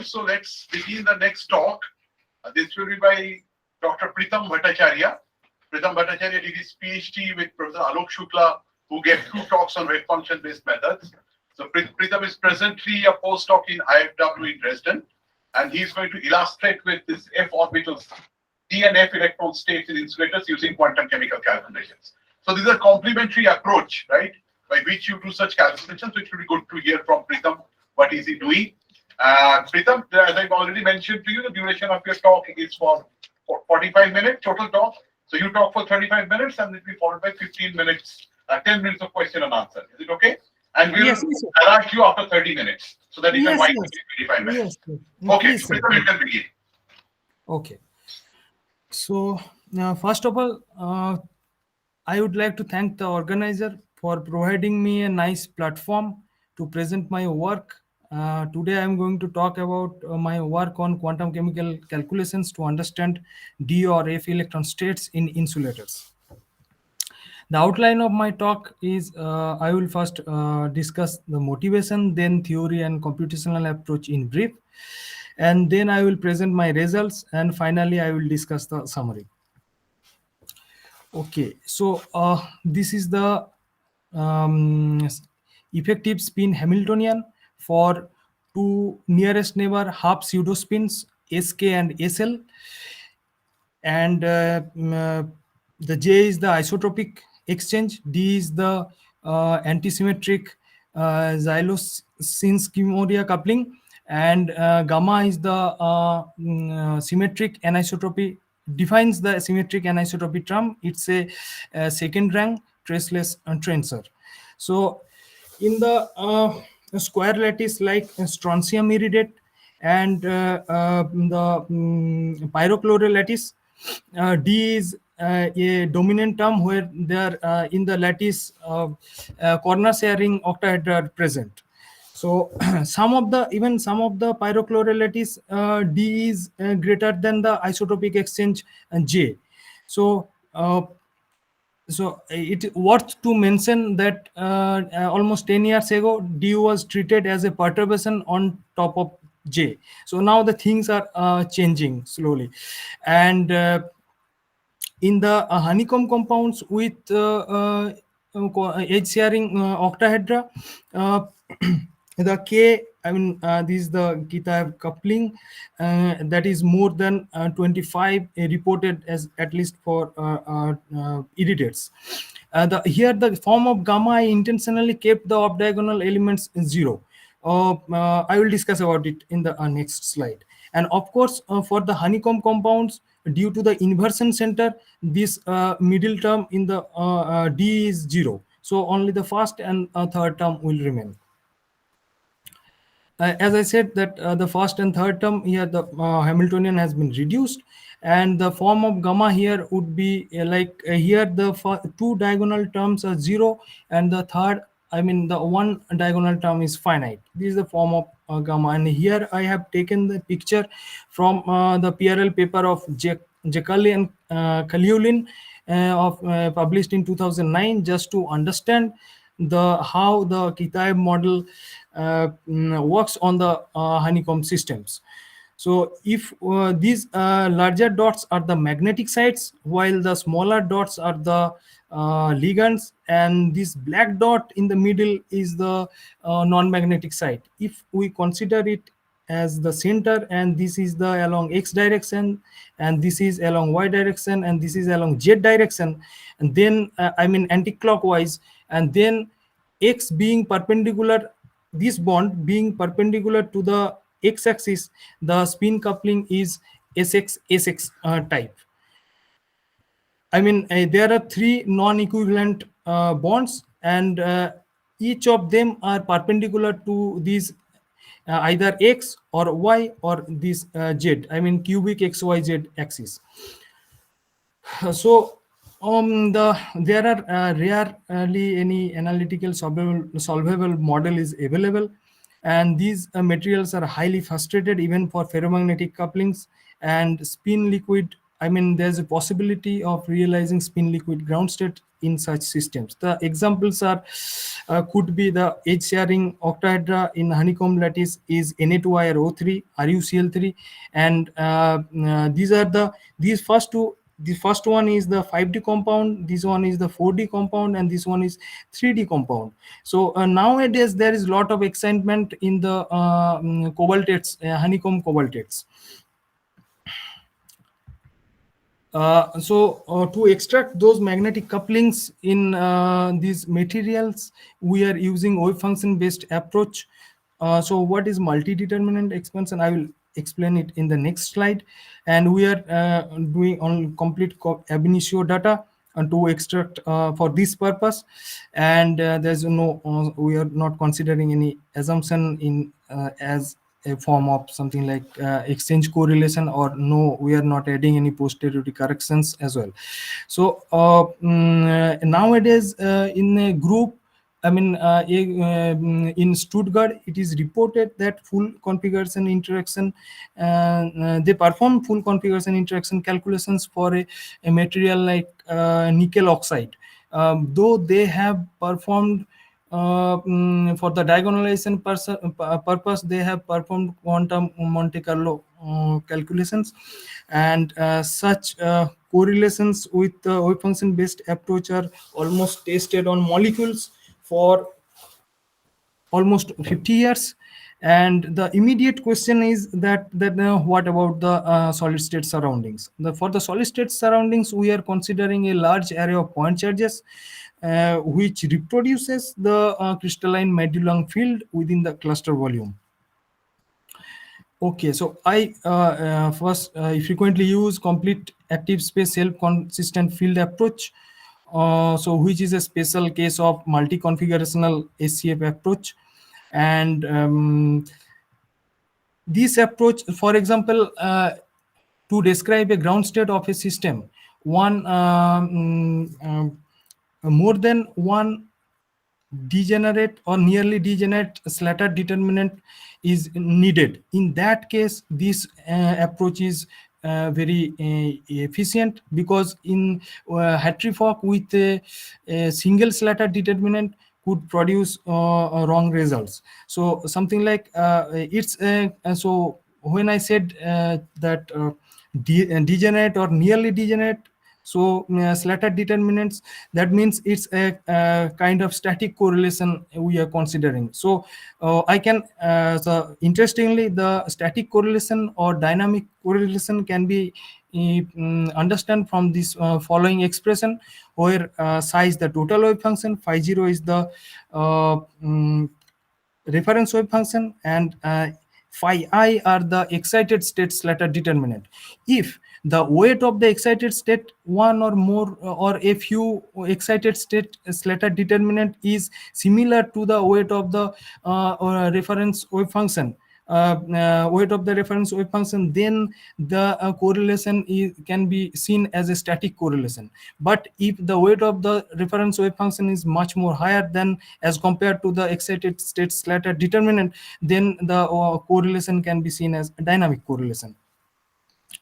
So let's begin the next talk. This will be by Dr. Pritam Bhattacharya. Pritam Bhattacharya did his PhD with Professor Alok Shukla, who gave 2 talks on wave function-based methods. So Pritam is presently a postdoc in IFW in Dresden, and he's going to illustrate with this F orbitals, D and F electron states in insulators using quantum chemical calculations. So this is a complementary approach, right, by which you do such calculations. So it will be good to hear from Pritam what is he doing. Pritam, as I've already mentioned to you, the duration of your talk is for 45 minutes total talk. So you talk for 35 minutes and it will be followed by 15 minutes, 10 minutes of question and answer. Is it okay? And we'll alert you after 30 minutes so that you can wind up in 25 minutes. Okay, Pritam, you can begin. Okay. So first of all, I would like to thank the organizer for providing me a nice platform to present my work. Today I am going to talk about my work on quantum chemical calculations to understand D or F electron states in insulators. The outline of my talk is I will first discuss the motivation, then theory and computational approach in brief, and then I will present my results, and finally I will discuss the summary. Okay, so this is the effective spin Hamiltonian for 2 nearest neighbor half pseudospins Sk and Sl, and the J is the isotropic exchange, D is the antisymmetric xylosine-Skimoria coupling, and gamma is the symmetric anisotropy, defines the symmetric anisotropy term. It's a second rank traceless tensor. So in the square lattice like strontium iridate and the pyrochloride lattice, D is a dominant term where there in the lattice corner sharing octahedra are present. So some of the pyrochloride lattice D is greater than the isotopic exchange J. So so it worth to mention that almost 10 years ago D was treated as a perturbation on top of J. So now the things are changing slowly, and in the honeycomb compounds with edge sharing octahedra, the K, this is the Kitaev coupling that is more than 25 reported as at least for iridates. Here the form of gamma I intentionally kept the off diagonal elements 0. I will discuss about it in the next slide. And of course, for the honeycomb compounds, due to the inversion center, this middle term in the D is 0. So only the first and third term will remain. As I said that the first and third term here, the Hamiltonian has been reduced, and the form of gamma here would be like here the 2 diagonal terms are 0, and the third, the 1 diagonal term is finite. This is the form of gamma, and here I have taken the picture from the PRL paper of Jekyll and Kaliulin published in 2009, just to understand how the Kitaev model works on the honeycomb systems. So if these larger dots are the magnetic sites, while the smaller dots are the ligands, and this black dot in the middle is the non-magnetic site. If we consider it as the center, and this is the along x direction, and this is along y direction, and this is along z direction, and then anti-clockwise, and then x being perpendicular, this bond being perpendicular to the x-axis, the spin coupling is SX type. There are 3 non-equivalent bonds, and each of them are perpendicular to these either x or y or this z, cubic XYZ axis. So there are rarely any analytical solvable model is available, and these materials are highly frustrated even for ferromagnetic couplings and spin liquid. There's a possibility of realizing spin liquid ground state in such systems. The examples are could be the edge sharing octahedra in honeycomb lattice is Na2I or O3, RuCl3, and these are these first two. The first one is the 5D compound, this one is the 4D compound, and this one is 3D compound. So nowadays there is a lot of excitement in the cobaltates, honeycomb cobaltates. To extract those magnetic couplings in these materials, we are using wave function based approach. So what is multi-determinant expansion? I will explain it in the next slide. And we are doing on complete ab initio data to extract for this purpose. And there's no, we are not considering any assumption in as a form of something like exchange correlation, or no, we are not adding any posteriority corrections as well. So nowadays in a group, I mean, in Stuttgart, it is reported that full configuration interaction, they perform full configuration interaction calculations for a material like nickel oxide. Though they have performed for the diagonalization purpose, they have performed quantum Monte Carlo calculations, and such correlations with the wave function based approach are almost tested on molecules for almost 50 years. And the immediate question is that what about the solid state surroundings? For the solid state surroundings, we are considering a large array of point charges which reproduces the crystalline Madelung field within the cluster volume. Okay, so I first frequently use complete active space self-consistent field approach, so which is a special case of multi-configurational SCF approach. And this approach, for example, to describe a ground state of a system, more than one degenerate or nearly degenerate Slater determinant is needed. In that case, this approach is very efficient, because in Hatry-Fock with a single Slater determinant could produce wrong results. So something like it's so when I said that degenerate or nearly degenerate, so Slater determinants, that means it's a kind of static correlation we are considering. So I can, so interestingly, the static correlation or dynamic correlation can be understand from this following expression, where psi is the total wave function, phi 0 is the reference wave function, and phi I are the excited state Slater determinant. If the weight of the excited state, one or more or a few excited state Slater determinant is similar to the weight of the reference wave function, weight of the reference wave function, then the correlation can be seen as a static correlation. But if the weight of the reference wave function is much more higher than as compared to the excited state Slater determinant, then the correlation can be seen as a dynamic correlation.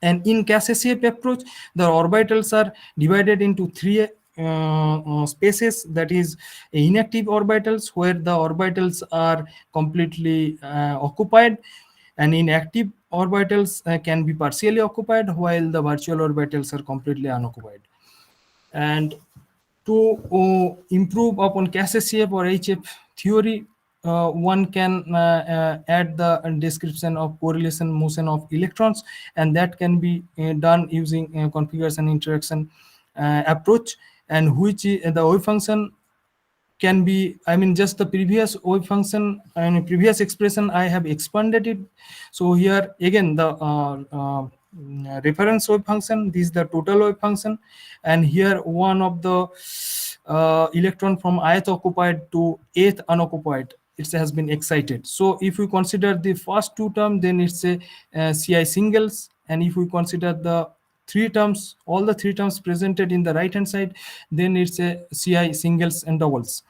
And in Cass-SCF approach, the orbitals are divided into three spaces, that is inactive orbitals, where the orbitals are completely occupied, and inactive orbitals can be partially occupied, while the virtual orbitals are completely unoccupied. And to improve upon Cass-SCF or HF theory, one can add the description of correlation motion of electrons, and that can be done using configuration interaction approach, and which the wave function can be, I mean, just the previous wave function and previous expression I have expanded it. So here again the reference wave function, this is the total wave function, and here one of the electron from ith occupied to eighth unoccupied, it has been excited. So if we consider the first two terms, then it's a Ci singles, and if we consider the three terms, all the three terms presented in the right hand side, then it's a Ci singles and doubles,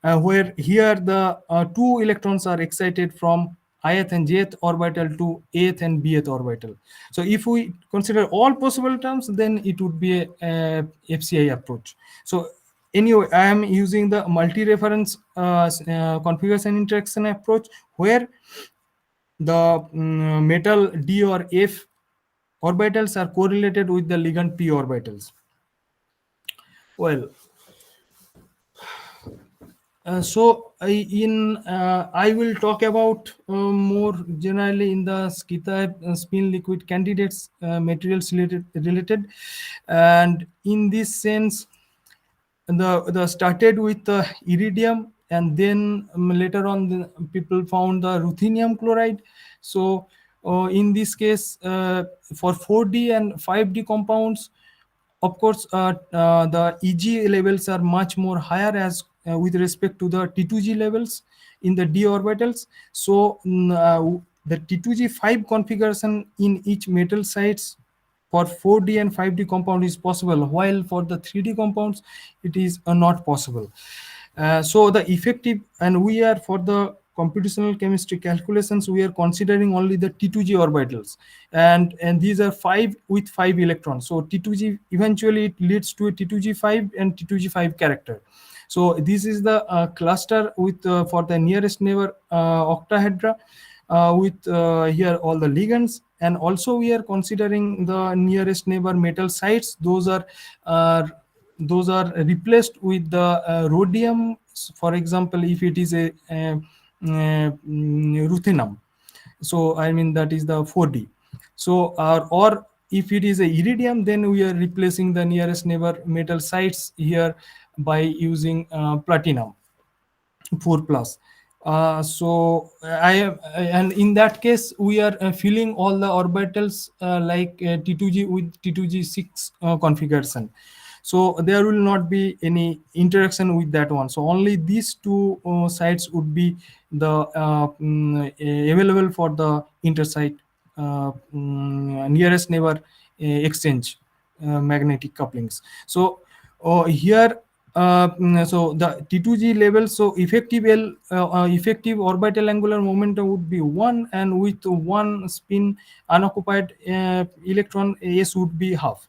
where here the two electrons are excited from ith and jth orbital to eighth and bth orbital. So if we consider all possible terms, then it would be a FCI approach. So Anyway, I am using the multi-reference configuration interaction approach, where the metal d or f orbitals are correlated with the ligand p orbitals. Well, I will talk about more generally in the Skita spin liquid candidates materials related, and in this sense, the started with the iridium, and then later on people found the ruthenium chloride. So in this case, for 4D and 5D compounds, of course, the EG levels are much more higher as with respect to the T2G levels in the d orbitals. So the T2G5 configuration in each metal sites for 4D and 5D compound is possible, while for the 3D compounds it is not possible. So the effective, and we are for the computational chemistry calculations, we are considering only the T2G orbitals, and these are 5 with 5 electrons. So T2G eventually it leads to a T2G5 and T2G5 character. So this is the cluster with for the nearest neighbor octahedra, with here all the ligands, and also we are considering the nearest neighbor metal sites. Uh, those are replaced with the rhodium. For example, if it is ruthenium, so I mean that is the 4D. So or if it is a iridium, then we are replacing the nearest neighbor metal sites here by using platinum 4 plus. So I am, and in that case we are filling all the orbitals like T2G with T2G6 configuration. So there will not be any interaction with that one. So only these two sites would be the available for the intersite nearest neighbor exchange magnetic couplings. So here so the T2G level, so effective orbital angular momentum would be 1, and with one spin unoccupied electron, s would be half.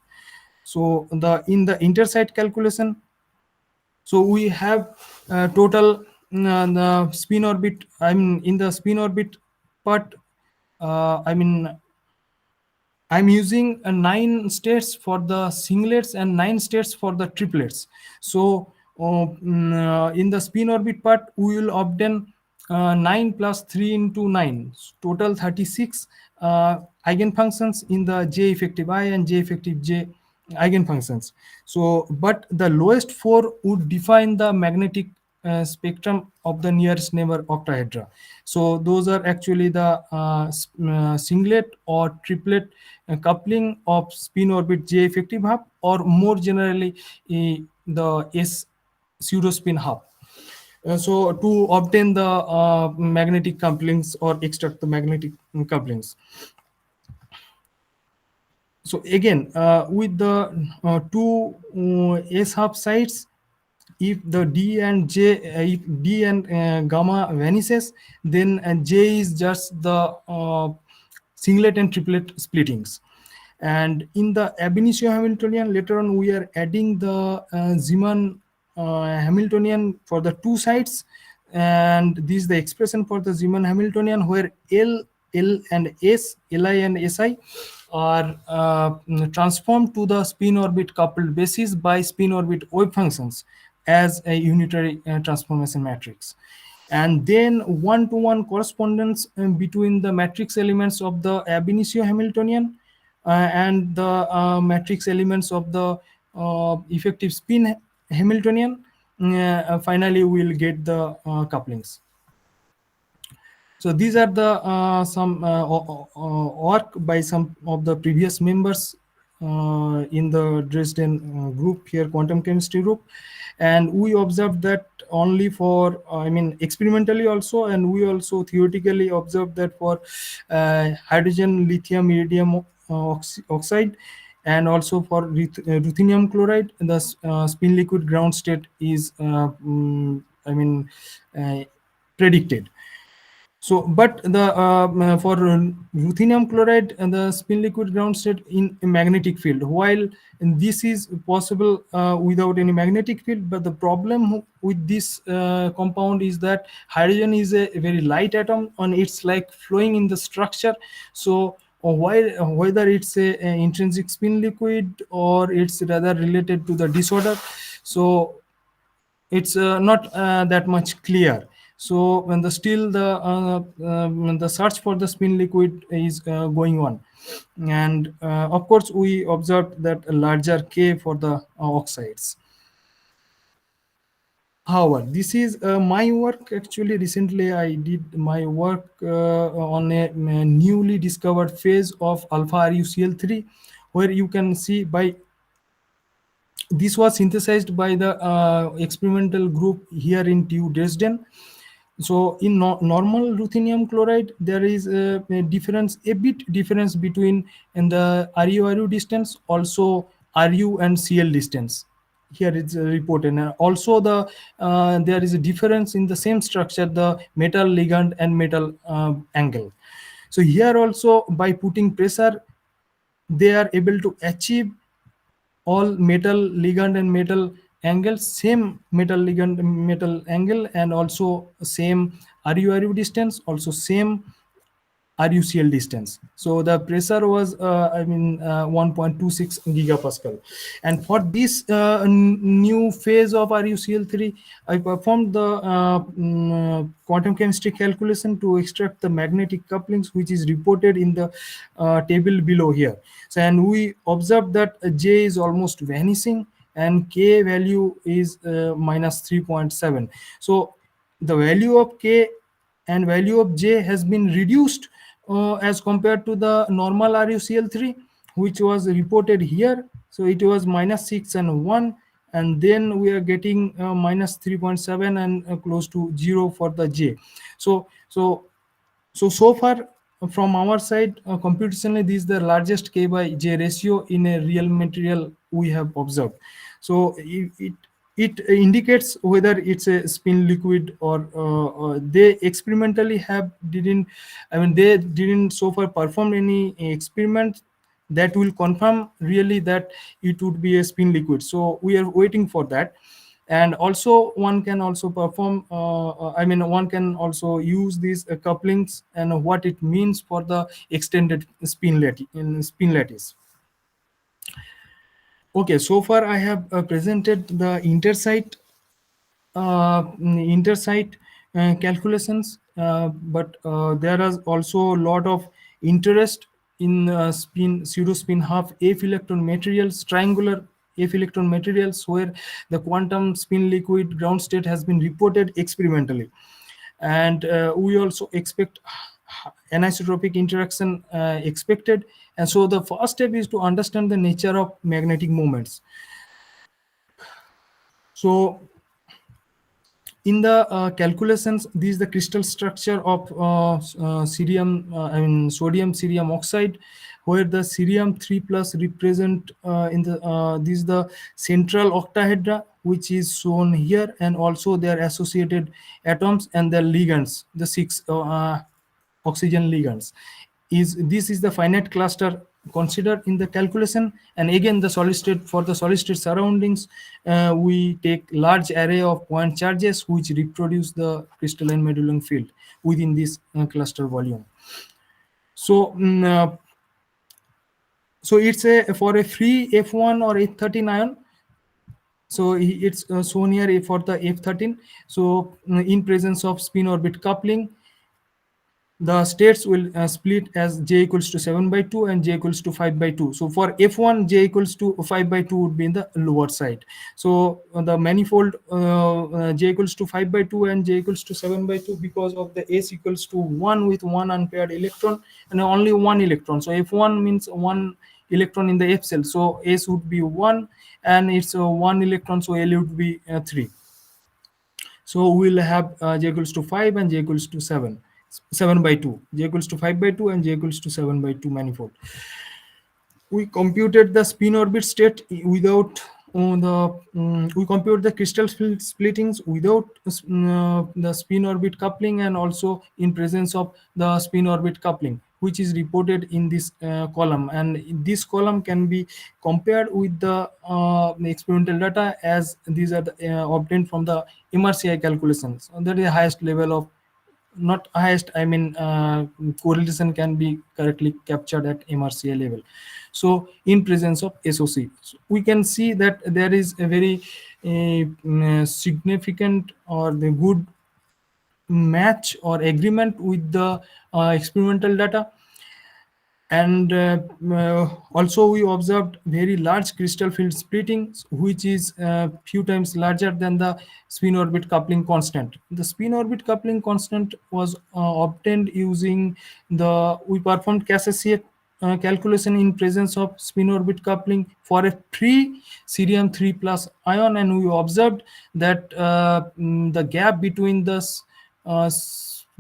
So the in the intersite calculation, so we have total the spin orbit, I mean in the spin orbit part, I mean I'm using 9 states for the singlets and 9 states for the triplets. So in the spin orbit part, we will obtain 9 plus 3 into 9, total 36 eigenfunctions in the J effective I and J effective J eigenfunctions. So, but the lowest 4 would define the magnetic spectrum of the nearest neighbor octahedra. So those are actually the singlet or triplet coupling of spin orbit J effective half, or more generally the S pseudo spin half. So to obtain the magnetic couplings or extract the magnetic couplings. So again, with the two S half sides, if the D and J, if D and gamma vanishes, then J is just the singlet and triplet splittings. And in the ab initio Hamiltonian, later on we are adding the Zeeman Hamiltonian for the two sides, and this is the expression for the Zeeman Hamiltonian, where L and S, Li and Si are transformed to the spin orbit coupled basis by spin orbit wave functions as a unitary transformation matrix. And then one-to-one correspondence between the matrix elements of the ab initio Hamiltonian and the matrix elements of the effective spin Hamiltonian. Finally, we will get the couplings. So these are the some work by some of the previous members in the Dresden group here, quantum chemistry group, and we observed that only for I mean experimentally also, and we also theoretically observed that for hydrogen, lithium, iridium oxide, and also for ruthenium chloride, the spin liquid ground state is I mean predicted. So, but the for ruthenium chloride, the spin liquid ground state in a magnetic field, while this is possible without any magnetic field. But the problem with this compound is that hydrogen is a very light atom, and it's like flowing in the structure. So, whether it's a intrinsic spin liquid or it's rather related to the disorder, so it's not that much clear. So when the still when the search for the spin liquid is going on, and of course we observed that a larger K for the oxides. However, this is my work. Actually, recently I did my work on a newly discovered phase of alpha RuCl3, where you can see by this was synthesized by the experimental group here in TU Dresden. So in normal ruthenium chloride, there is a difference, a bit difference between in the RU distance, also RU and Cl distance. Here it's reported. And also there is a difference in the same structure, the metal ligand and metal angle. So here also by putting pressure, they are able to achieve all metal ligand and metal angle, same metal ligand metal angle, and also same RU distance, also same RUCl distance. So the pressure was, 1.26 gigapascal. And for this new phase of RUCl3, I performed the quantum chemistry calculation to extract the magnetic couplings, which is reported in the table below here. So, and we observed that J is almost vanishing and K value is minus 3.7. So the value of K and value of J has been reduced as compared to the normal RuCl3, which was reported here. So it was minus 6 and 1, and then we are getting minus 3.7 and close to 0 for the J. So far from our side, computationally, this is the largest K by J ratio in a real material we have observed. So it indicates whether it's a spin liquid or they experimentally they didn't so far perform any experiment that will confirm really that it would be a spin liquid. So we are waiting for that. And also one can also perform one can also use these couplings and what it means for the extended spin lattice. Okay, so far I have presented the intersite calculations, but there is also a lot of interest in pseudo spin half F electron materials, triangular F electron materials, where the quantum spin liquid ground state has been reported experimentally. And we also expect anisotropic interaction expected. And so the first step is to understand the nature of magnetic moments. So in the calculations, this is the crystal structure of sodium cerium oxide, where the cerium 3 plus represent this is the central octahedra, which is shown here, and also their associated atoms and their ligands, the 6 oxygen ligands. This is the finite cluster considered in the calculation. And again, the solid state, for the solid state surroundings, we take large array of point charges which reproduce the crystalline modeling field within this cluster volume. So so it's for a free F1 or F13 ion. So it's shown here for the F13. So in presence of spin orbit coupling, the states will split as J equals to 7 by 2 and J equals to 5 by 2. So for F1, J equals to 5 by 2 would be in the lower side. So the manifold J equals to 5 by 2 and J equals to 7 by 2 because of the S equals to 1 with one unpaired electron and only one electron. So F1 means one electron in the F cell. So S would be 1 and it's 1 electron. So L would be 3. So we'll have J equals to 5 and J equals to 7 by 2, J equals to 5 by 2 and J equals to 7 by 2 manifold. We computed the spin orbit state without we compute the crystal field splittings without the spin orbit coupling, and also in presence of the spin orbit coupling, which is reported in this column. And this column can be compared with the experimental data, as these are obtained from the MRCI calculations. And that is the highest level of, not highest, I mean, correlation can be correctly captured at MRCA level. So in presence of SOC, so we can see that there is a very significant or the good match or agreement with the experimental data. And also we observed very large crystal field splitting, which is few times larger than the spin orbit coupling constant. The spin orbit coupling constant was obtained using the, we performed Cassasiet calculation in presence of spin orbit coupling for a free cerium 3 plus ion, and we observed that the gap between the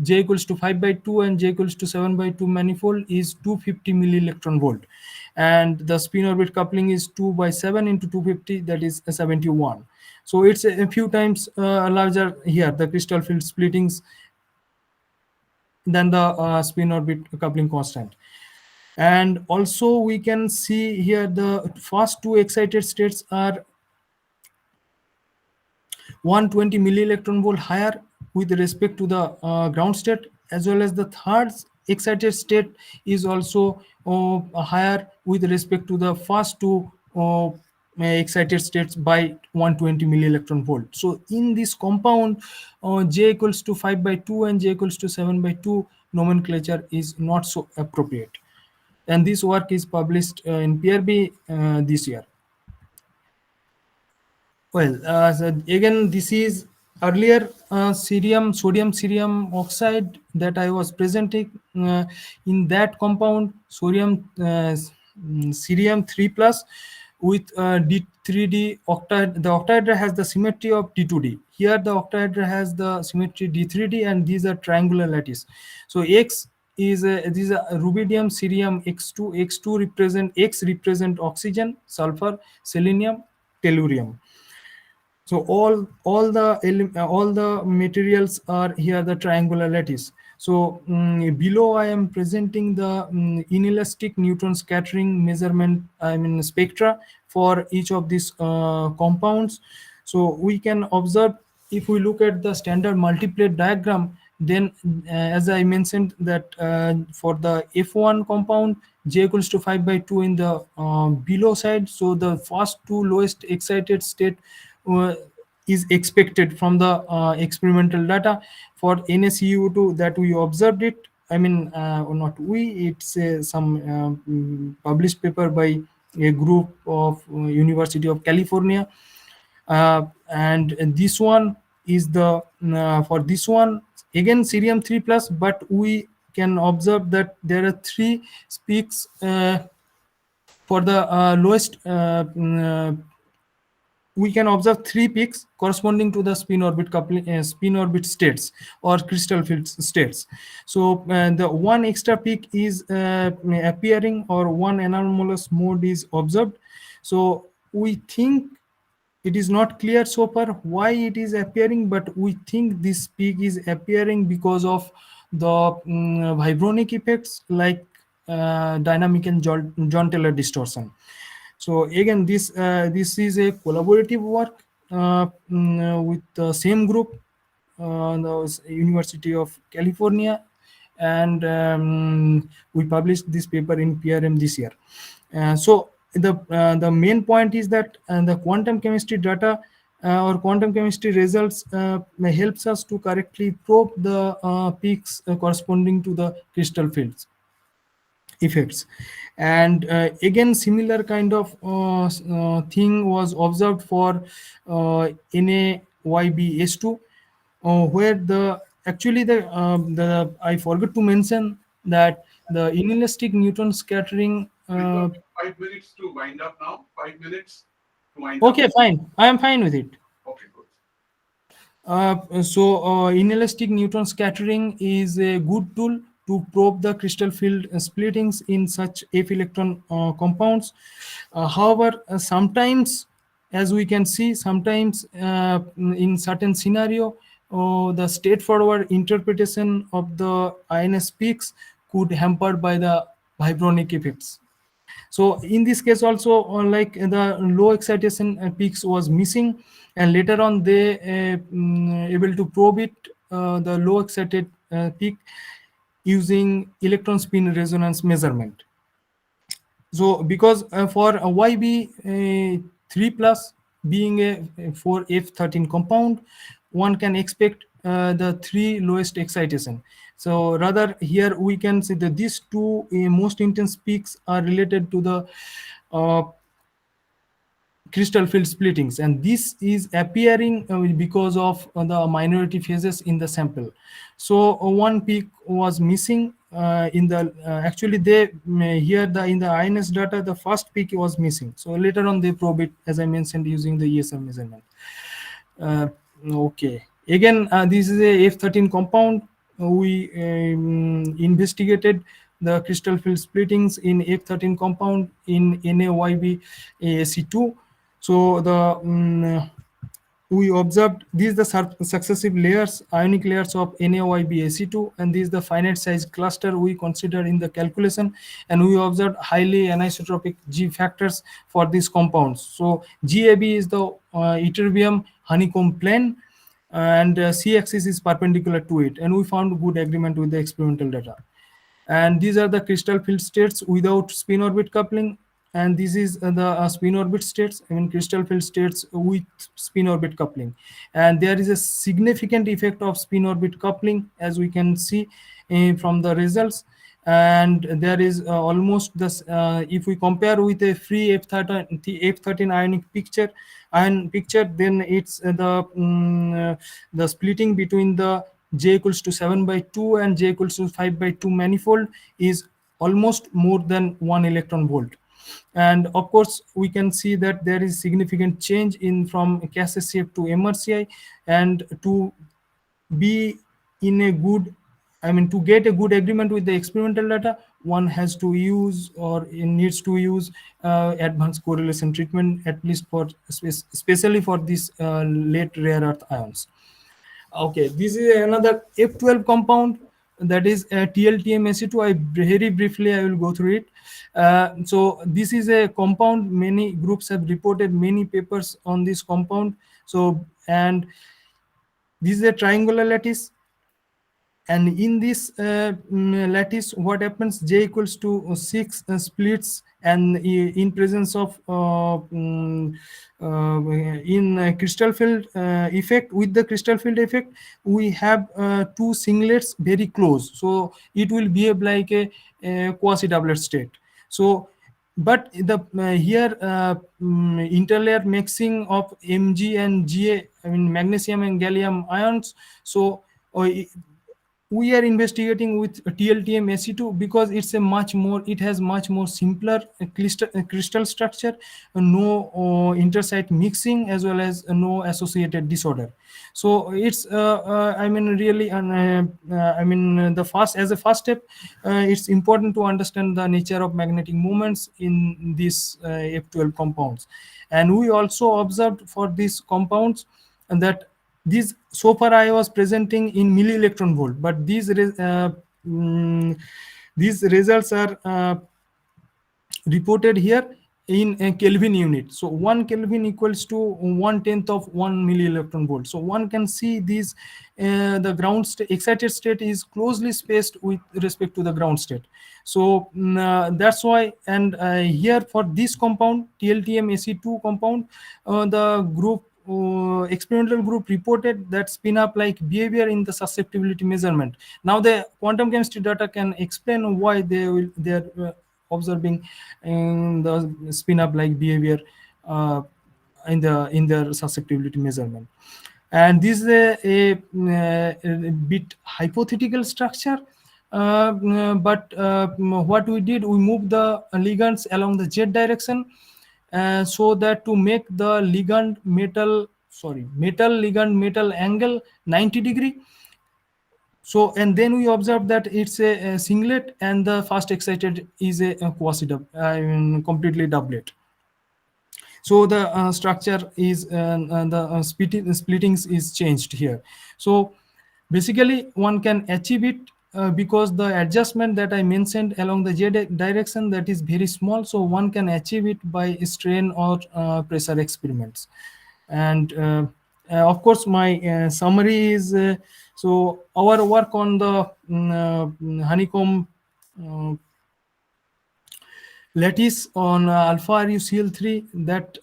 J equals to 5 by 2 and J equals to 7 by 2 manifold is 250 milli electron volt, and the spin orbit coupling is 2 by 7 into 250, that is 71. So it's a few times larger here, the crystal field splittings, than the spin orbit coupling constant. And also we can see here the first two excited states are 120 milli electron volt higher with respect to the ground state, as well as the third excited state is also higher with respect to the first two excited states by 120 milli electron volt. So in this compound, J equals to 5 by 2 and J equals to 7 by 2 nomenclature is not so appropriate. And this work is published in PRB this year. Well, so again, this is earlier sodium cerium oxide that I was presenting. In that compound, cerium 3 plus with D3D octahedra. The octahedra has the symmetry of D2D. Here, the octahedra has the symmetry D3D, and these are triangular lattice. So X is these are rubidium, cerium X2. X2 represent oxygen, sulfur, selenium, tellurium. So all the materials are here, the triangular lattice. So below I am presenting the inelastic neutron scattering measurement, I mean spectra for each of these compounds. So we can observe, if we look at the standard multiplate diagram, then as I mentioned that for the F1 compound, J equals to 5 by 2 in the below side. So the first two lowest excited state is expected from the experimental data. For NaCO2 that we observed it, I mean not we, it's some published paper by a group of University of California, and this one is the for this one again cerium 3 plus, but we can observe that there are three peaks for the lowest we can observe three peaks corresponding to the spin orbit coupling, spin orbit states or crystal field states. So the one extra peak is appearing, or one anomalous mode is observed. So we think it is not clear so far why it is appearing, but we think this peak is appearing because of the vibronic effects like dynamic and John Taylor distortion. So again, this is a collaborative work with the same group, the University of California, and we published this paper in PRM this year. So the main point is that the quantum chemistry data or quantum chemistry results helps us to correctly probe the peaks corresponding to the crystal fields effects. And again, similar kind of thing was observed for NaYbS2, where the actually the I forgot to mention that the inelastic neutron scattering. We've got 5 minutes to wind up now. 5 minutes to wind up. Okay, fine. I am fine with it. Okay, good. Inelastic neutron scattering is a good tool to probe the crystal field splittings in such F electron compounds. However, sometimes as we can see sometimes in certain scenario, the straightforward interpretation of the INS peaks could hampered by the vibronic effects. So in this case also, like the low excitation peaks was missing, and later on they able to probe it, the low excited peak, using electron spin resonance measurement. So because for a YB 3 plus being a 4F13 compound, one can expect the three lowest excitation. So rather here we can see that these two most intense peaks are related to the uh, crystal field splittings, and this is appearing because of the minority phases in the sample. So one peak was missing in the actually they here the in the INS data the first peak was missing, so later on they probe it, as I mentioned, using the ESR measurement. uh, okay, again this is a F13 compound. We investigated the crystal field splittings in F13 compound in NaYbAc2. So the we observed these the successive layers, ionic layers of NaYbAc2, and this is the finite size cluster we consider in the calculation, and we observed highly anisotropic G factors for these compounds. So GAB is the ytterbium honeycomb plane, and C-axis is perpendicular to it, and we found good agreement with the experimental data. And these are the crystal field states without spin orbit coupling, and this is the spin orbit states, I mean crystal field states with spin orbit coupling. And there is a significant effect of spin orbit coupling, as we can see from the results. And there is almost this if we compare with a free F13 ionic picture, then it's the splitting between the J equals to 7 by 2 and J equals to 5 by 2 manifold is almost more than 1 electron volt. And of course we can see that there is significant change in from KSSCF to MRCI, and to be in a good, I mean to get a good agreement with the experimental data, one has to use or needs to use advanced correlation treatment, at least for especially for these late rare earth ions. Okay, this is another F12 compound, that is TLTM-Ac2. Very briefly I will go through it. So this is a compound, many groups have reported many papers on this compound. So, and this is a triangular lattice, and in this lattice what happens, J equals to 6 splits, and in presence of in crystal field effect, with the crystal field effect we have two singlets very close, so it will behave like a quasi doublet state. So but the here interlayer mixing of Mg and Ga, I mean magnesium and gallium ions. So we are investigating with TLTM-Ac2 because it's a much more, it has much more simpler crystal structure, no intersite mixing, as well as no associated disorder. So it's I mean really I mean the first, as a first step, it's important to understand the nature of magnetic moments in these F12 compounds. And we also observed for these compounds that these, so far I was presenting in milli electron volt, but these results are reported here in a Kelvin unit. So 1 Kelvin equals to 1/10 of 1 milli electron volt. So one can see these the ground excited state is closely spaced with respect to the ground state. So that's why, and here for this compound TLTM-Ac2 compound, the group experimental group reported that spin up like behavior in the susceptibility measurement. Now the quantum chemistry data can explain why they are observing the spin up like behavior in their susceptibility measurement. And this is a bit hypothetical structure, but what we did, we moved the ligands along the z direction, so that to make the ligand metal ligand metal angle 90 degree. So, and then we observe that it's a singlet, and the fast excited is a quasi I mean completely doublet. So the structure is the splittings is changed here. So basically one can achieve it because the adjustment that I mentioned along the direction, that is very small, so one can achieve it by strain or pressure experiments. And of course my summary is so our work on the honeycomb lattice on alpha RuCl3, that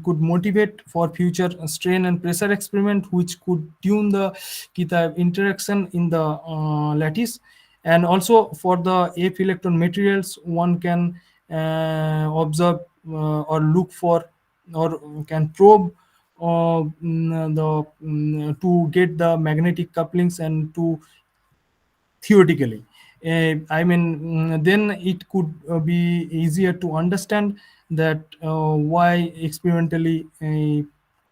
could motivate for future strain and pressure experiment, which could tune the kita interaction in the lattice. And also for the F electron materials, one can observe or look for or can probe to get the magnetic couplings and to theoretically then it could be easier to understand that why experimentally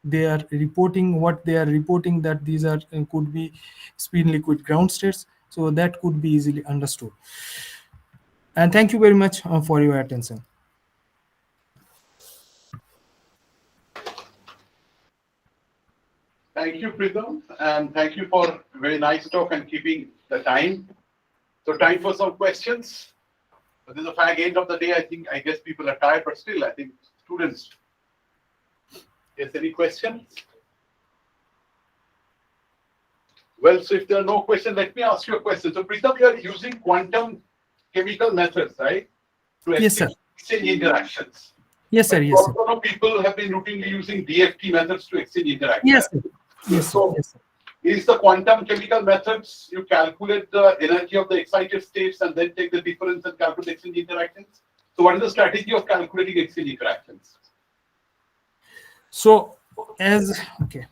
they are reporting what they are reporting, that these are could be spin liquid ground states, so that could be easily understood. And thank you very much for your attention. Thank you, Pritam, and thank you for a very nice talk and keeping the time. So time for some questions. This is the fag end of the day. I guess people are tired, but still, I think students. Yes, any questions? Well, so if there are no questions, let me ask you a question. So Pritam, you are using quantum chemical methods, right? To Yes, sir. exchange interactions. Yes, sir. But Yes, sir. also people have been routinely using DFT methods to exchange interactions. Yes, sir. Yes, sir. So, Yes, sir. is the quantum chemical methods, you calculate the energy of the excited states and then take the difference and calculate exchange interactions? So what is the strategy of calculating exchange interactions? So as okay.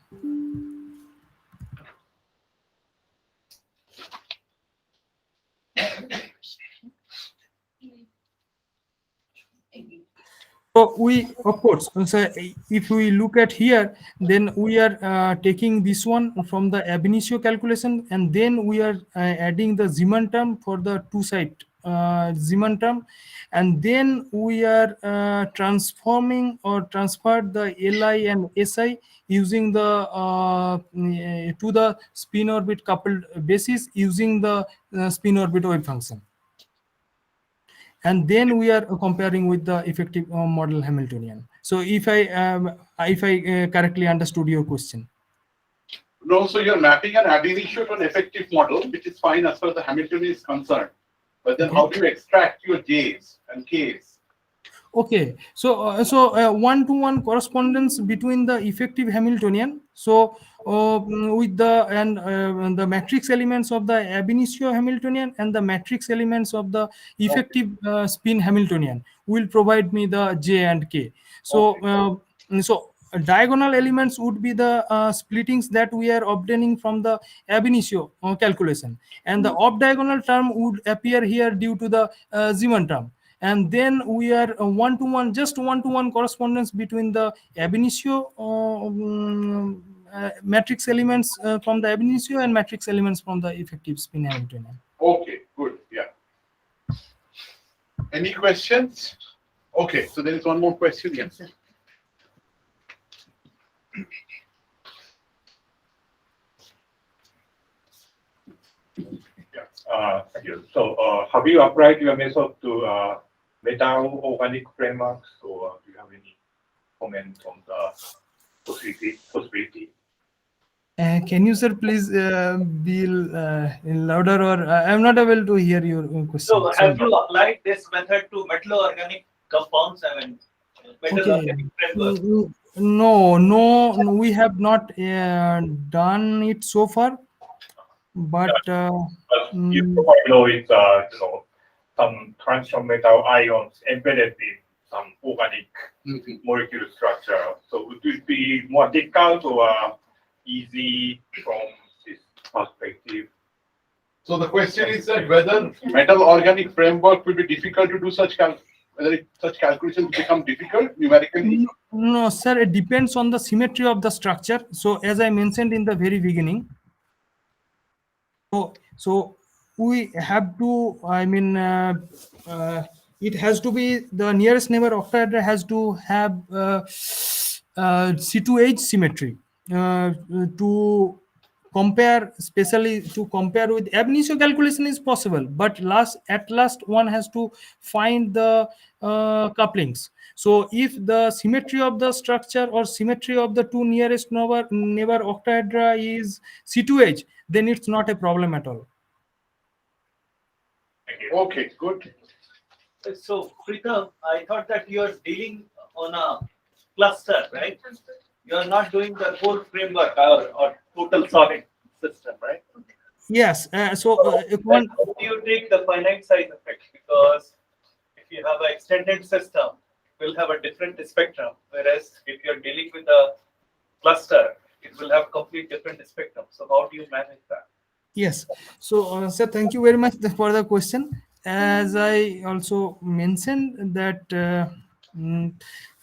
So we, of course, so if we look at here, then we are taking this one from the ab initio calculation, and then we are adding the Zeeman term for the two side Zeeman term, and then we are transforming or transferred the Li and Si using the to the spin orbit coupled basis using the spin orbit wave function. And then we are comparing with the effective model Hamiltonian. So if I correctly understood your question. No, so you're mapping an ab initio to an effective model, which is fine as far as the Hamiltonian is concerned. But then how do you extract your J's and K's? Okay, so one-to-one correspondence between the effective Hamiltonian. So with the matrix elements of the ab initio Hamiltonian and the matrix elements of the effective spin Hamiltonian will provide me the J and K. So so diagonal elements would be the splittings that we are obtaining from the ab initio calculation, and the off diagonal term would appear here due to the Zeeman term. And then we are one-to-one correspondence between the ab initio matrix elements from the ab initio and matrix elements from the effective spin Hamiltonian. Okay, good. Yeah. Any questions? Okay, so there is one more question. Yes. Thank you. So, have you applied your method to metal organic frameworks, or do you have any comment on the possibility? Can you, sir, please be louder, or I'm not able to hear your question. So, have you applied this method to metal organic compounds? I mean, metal organic framework? No, we have not done it so far. But you probably know it's some transition metal ions embedded in some organic molecule structure. So would it be more difficult or easy from this perspective? So the question is that whether metal organic framework will be difficult to do whether such calculations become difficult numerically? No, sir, it depends on the symmetry of the structure. So as I mentioned in the very beginning, so we have to, it has to be the nearest neighbor octahedra has to have C2H symmetry to compare, especially to compare with ab initio calculation is possible, but at last one has to find the couplings. So if the symmetry of the structure or symmetry of the two nearest neighbor octahedra is C2H, then it's not a problem at all. Thank you. Okay, good. So, Pritam, I thought that you are dealing on a cluster, right? You are not doing the whole framework or total solid system, right? Yes. If Then one how do you take the finite size effect? Because if you have an extended system, it will have a different spectrum. Whereas if you're dealing with a cluster, it will have complete different spectrum. So how do you manage that? Yes. So, sir, thank you very much for the question. As I also mentioned that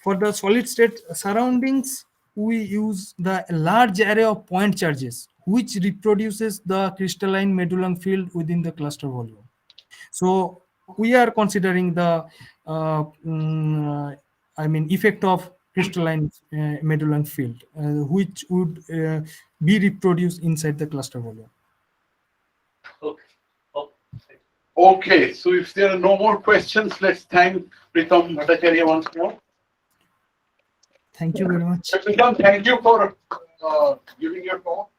for the solid state surroundings, we use the large array of point charges, which reproduces the crystalline medullum field within the cluster volume. So we are considering the, effect of crystalline medullum field, which would be reproduced inside the cluster volume. Okay. Okay, so if there are no more questions, let's thank Pritam Bhattacharya once more. Thank you very much. Pritam, thank you for giving your talk.